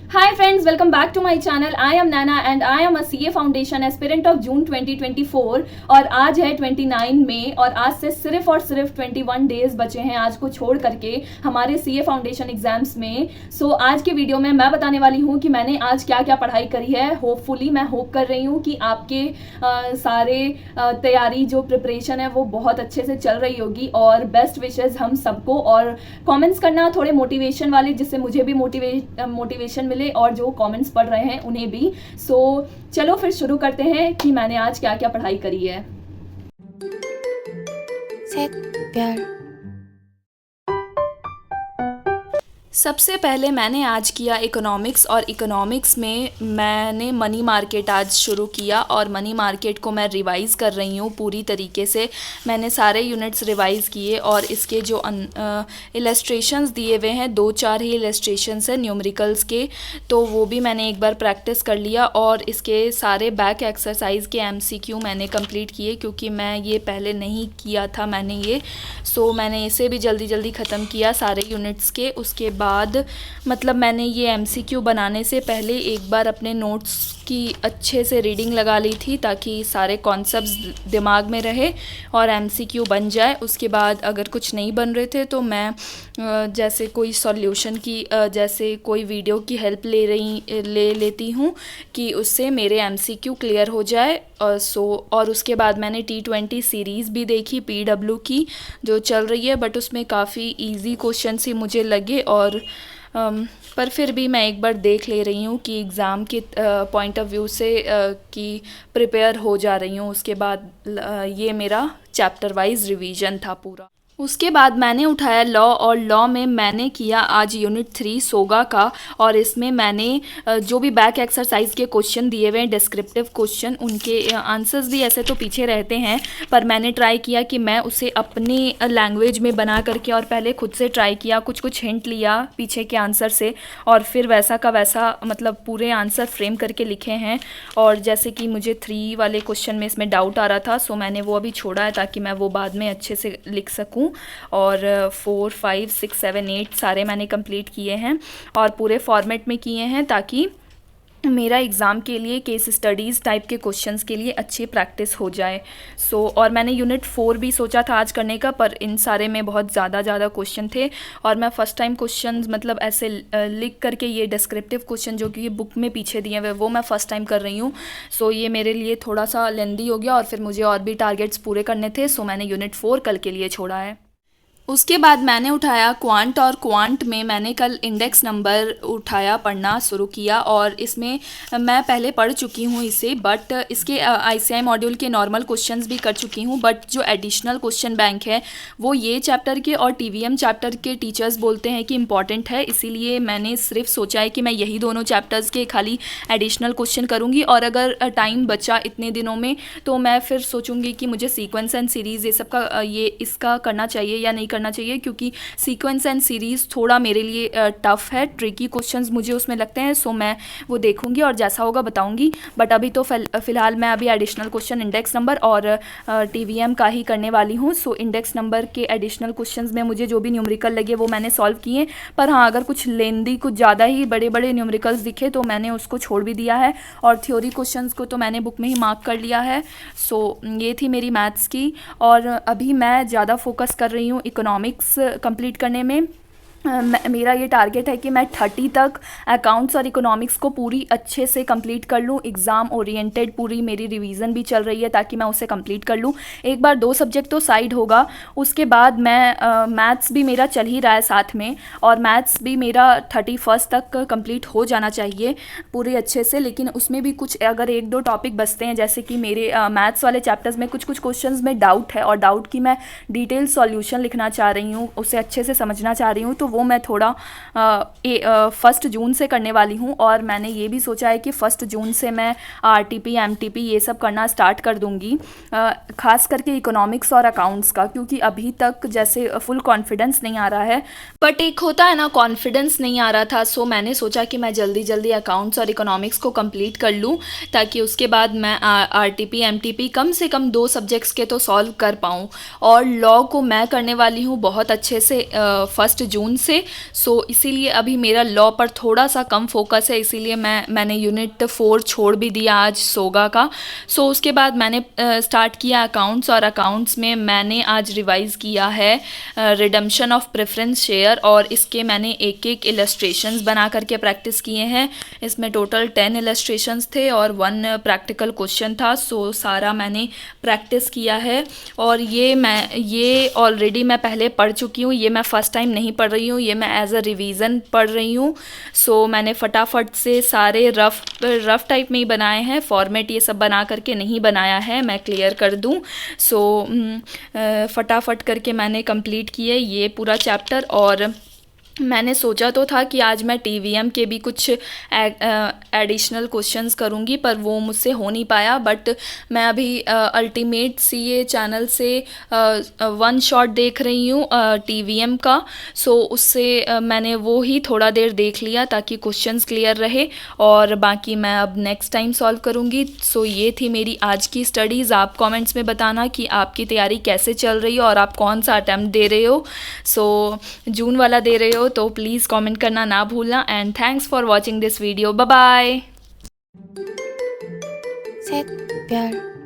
Hi friends, welcome back to my channel. I am Nana and I am a CA Foundation aspirant of June 2024 और आज है 29 मई और आज से सिर्फ और सिर्फ 21 डेज बचे हैं आज को छोड़ करके हमारे CA फाउंडेशन एग्जाम्स में। सो आज के वीडियो में मैं बताने वाली हूँ कि मैंने आज क्या क्या पढ़ाई करी है। होपफुली मैं होप कर रही हूँ कि आपके सारे तैयारी जो प्रिपरेशन है वो बहुत अच्छे से चल रही होगी और बेस्ट विशेस हम सबको। और कमेंट्स करना थोड़े मोटिवेशन वाले, जिससे मुझे भी मोटिवेशन और जो कमेंट्स पढ़ रहे हैं उन्हें भी। सो चलो फिर शुरू करते हैं कि मैंने आज क्या क्या पढ़ाई करी है। सबसे पहले मैंने आज किया इकोनॉमिक्स और इकोनॉमिक्स में मैंने मनी मार्केट आज शुरू किया और मनी मार्केट को मैं रिवाइज़ कर रही हूँ पूरी तरीके से। मैंने सारे यूनिट्स रिवाइज़ किए और इसके जो इलस्ट्रेशंस दिए हुए हैं 2-4 ही इलस्ट्रेशंस हैं न्यूमेरिकल्स के, तो वो भी मैंने एक बार प्रैक्टिस कर लिया। और इसके सारे बैक एक्सरसाइज के MCQ मैंने कंप्लीट किए क्योंकि मैं ये पहले नहीं किया था मैंने ये। सो मैंने इसे भी जल्दी जल्दी ख़त्म किया सारे यूनिट्स के। उसके बाद मतलब मैंने ये MCQ बनाने से पहले एक बार अपने नोट्स की अच्छे से रीडिंग लगा ली थी ताकि सारे कॉन्सेप्ट्स दिमाग में रहे और MCQ बन जाए। उसके बाद अगर कुछ नहीं बन रहे थे तो मैं जैसे कोई सॉल्यूशन की जैसे कोई वीडियो की हेल्प ले लेती हूँ कि उससे मेरे MCQ क्लियर हो जाए। और उसके बाद मैंने T20 सीरीज़ भी देखी PW की जो चल रही है, बट उसमें काफ़ी इजी क्वेश्चन ही मुझे लगे। और पर फिर भी मैं एक बार देख ले रही हूँ कि एग्ज़ाम के पॉइंट ऑफ व्यू से कि प्रिपेयर हो जा रही हूँ। उसके बाद ये मेरा चैप्टर वाइज रिवीजन था पूरा। उसके बाद मैंने उठाया लॉ और लॉ में मैंने किया आज यूनिट 3 सोगा का। और इसमें मैंने जो भी बैक एक्सरसाइज के क्वेश्चन दिए हुए हैं डिस्क्रिप्टिव क्वेश्चन, उनके आंसर्स भी ऐसे तो पीछे रहते हैं पर मैंने ट्राई किया कि मैं उसे अपने लैंग्वेज में बना करके और पहले खुद से ट्राई किया, कुछ हिंट लिया पीछे के आंसर से और फिर वैसा का वैसा मतलब पूरे आंसर फ्रेम करके लिखे हैं। और जैसे कि मुझे 3 वाले क्वेश्चन में इसमें डाउट आ रहा था, सो मैंने वो अभी छोड़ा है ताकि मैं वो बाद में अच्छे से लिख सकूँ। और 4, 5, 6, 7, 8 सारे मैंने कंप्लीट किए हैं और पूरे फॉर्मेट में किए हैं ताकि मेरा एग्ज़ाम के लिए केस स्टडीज़ टाइप के क्वेश्चंस के लिए अच्छी प्रैक्टिस हो जाए। और मैंने यूनिट 4 भी सोचा था आज करने का, पर इन सारे में बहुत ज़्यादा क्वेश्चन थे और मैं फ़र्स्ट टाइम क्वेश्चंस मतलब ऐसे लिख करके ये डिस्क्रिप्टिव क्वेश्चन जो कि ये बुक में पीछे दिए हुए वो मैं फ़र्स्ट टाइम कर रही हूँ। सो ये मेरे लिए थोड़ा सा लेंदी हो गया और फिर मुझे और भी टारगेट्स पूरे करने थे, सो मैंने यूनिट 4 कल के लिए छोड़ा है। उसके बाद मैंने उठाया क्वांट और क्वांट में मैंने कल इंडेक्स नंबर उठाया, पढ़ना शुरू किया। और इसमें मैं पहले पढ़ चुकी हूँ इसे, बट इसके ICI मॉड्यूल के नॉर्मल क्वेश्चंस भी कर चुकी हूँ, बट जो एडिशनल क्वेश्चन बैंक है वो ये चैप्टर के और TVM चैप्टर के टीचर्स बोलते हैं कि इम्पॉर्टेंट है, इसीलिए मैंने सिर्फ सोचा है कि मैं यही दोनों चैप्टर्स के खाली एडिशनल क्वेश्चन करूँगी। और अगर टाइम बचा इतने दिनों में तो मैं फिर सोचूंगी कि मुझे सीक्वेंस एंड सीरीज़ ये सब का इसका करना चाहिए या नहीं करना चाहिए, क्योंकि सीक्वेंस एंड सीरीज़ थोड़ा मेरे लिए टफ़ है, ट्रिकी क्वेश्चंस मुझे उसमें लगते हैं। सो मैं वो देखूंगी और जैसा होगा बताऊंगी। बट अभी तो फ़िलहाल मैं अभी एडिशनल क्वेश्चन इंडेक्स नंबर और TVM का ही करने वाली हूँ। सो इंडेक्स नंबर के एडिशनल क्वेश्चंस में मुझे जो भी न्यूमेरिकल लगे वो मैंने सॉल्व किए, पर हाँ अगर कुछ लेंदी कुछ ज़्यादा ही बड़े न्यूमेरिकल्स दिखे तो मैंने उसको छोड़ भी दिया है और थ्योरी क्वेश्चंस को तो मैंने बुक में ही मार्क कर लिया है। सो ये थी मेरी मैथ्स की। और अभी मैं ज़्यादा फोकस कर रही हूँ इकोनॉमिक्स कंप्लीट करने में। मेरा ये टारगेट है कि मैं 30 तक अकाउंट्स और इकोनॉमिक्स को पूरी अच्छे से कंप्लीट कर लूँ। एग्ज़ाम ओरिएंटेड पूरी मेरी रिवीजन भी चल रही है ताकि मैं उसे कंप्लीट कर लूँ। एक बार 2 सब्जेक्ट तो साइड होगा, उसके बाद मैं मैथ्स भी मेरा चल ही रहा है साथ में और मैथ्स भी मेरा 31 तक कंप्लीट हो जाना चाहिए पूरे अच्छे से। लेकिन उसमें भी कुछ अगर 1-2 टॉपिक बचते हैं, जैसे कि मेरे मैथ्स वाले चैप्टर्स में कुछ क्वेश्चंस में डाउट है और डाउट की मैं डिटेल सॉल्यूशन लिखना चाह रही हूँ, उसे अच्छे से समझना चाह रही हूँ, तो वो मैं थोड़ा 1 जून से करने वाली हूँ। और मैंने ये भी सोचा है कि 1 जून से मैं RTP MTP ये सब करना स्टार्ट कर दूँगी, ख़ास करके इकोनॉमिक्स और अकाउंट्स का, क्योंकि अभी तक जैसे फुल कॉन्फिडेंस नहीं आ रहा है। बट एक होता है ना, कॉन्फिडेंस नहीं आ रहा था। सो मैंने सोचा कि मैं जल्दी अकाउंट्स और इकोनॉमिक्स को कंप्लीट कर लूँ ताकि उसके बाद मैं RTP MTP कम से कम 2 सब्जेक्ट्स के तो सॉल्व कर पाऊँ। और लॉ को मैं करने वाली हूँ बहुत अच्छे से 1 जून से। सो इसीलिए अभी मेरा लॉ पर थोड़ा सा कम फोकस है, इसीलिए मैंने यूनिट 4 छोड़ भी दिया आज सोगा का। सो उसके बाद मैंने स्टार्ट किया अकाउंट्स, और अकाउंट्स में मैंने आज रिवाइज किया है रिडम्पशन ऑफ प्रेफरेंस शेयर, और इसके मैंने एक एक इलस्ट्रेशंस बना करके प्रैक्टिस किए हैं। इसमें टोटल 10 इलस्ट्रेशंस थे और 1 प्रैक्टिकल क्वेश्चन था। सो सारा मैंने प्रैक्टिस किया है, और ये ऑलरेडी मैं पहले पढ़ चुकी हूँ, ये मैं फ़र्स्ट टाइम नहीं पढ़ रही हूँ, ये मैं एज अ रिवीजन पढ़ रही हूँ। सो मैंने फटाफट से सारे रफ़ टाइप में ही बनाए हैं, फॉर्मेट ये सब बना करके नहीं बनाया है, मैं क्लियर कर दूँ। सो फटाफट करके मैंने कंप्लीट किए ये पूरा चैप्टर। और मैंने सोचा तो था कि आज मैं टीवीएम के भी कुछ एडिशनल क्वेश्चंस करूंगी, पर वो मुझसे हो नहीं पाया। बट मैं अभी अल्टीमेट सीए चैनल से 1 शॉट देख रही हूँ टीवीएम का। सो उससे मैंने वो ही थोड़ा देर देख लिया ताकि क्वेश्चंस क्लियर रहे, और बाकी मैं अब नेक्स्ट टाइम सॉल्व करूँगी। सो ये थी मेरी आज की स्टडीज़। आप कमेंट्स में बताना कि आपकी तैयारी कैसे चल रही हो और आप कौन सा अटैम्प्ट दे रहे हो। सो जून वाला दे रहे हो तो प्लीज़ कमेंट करना ना भूलना। And thanks for watching this video. Bye bye. 셋, 별.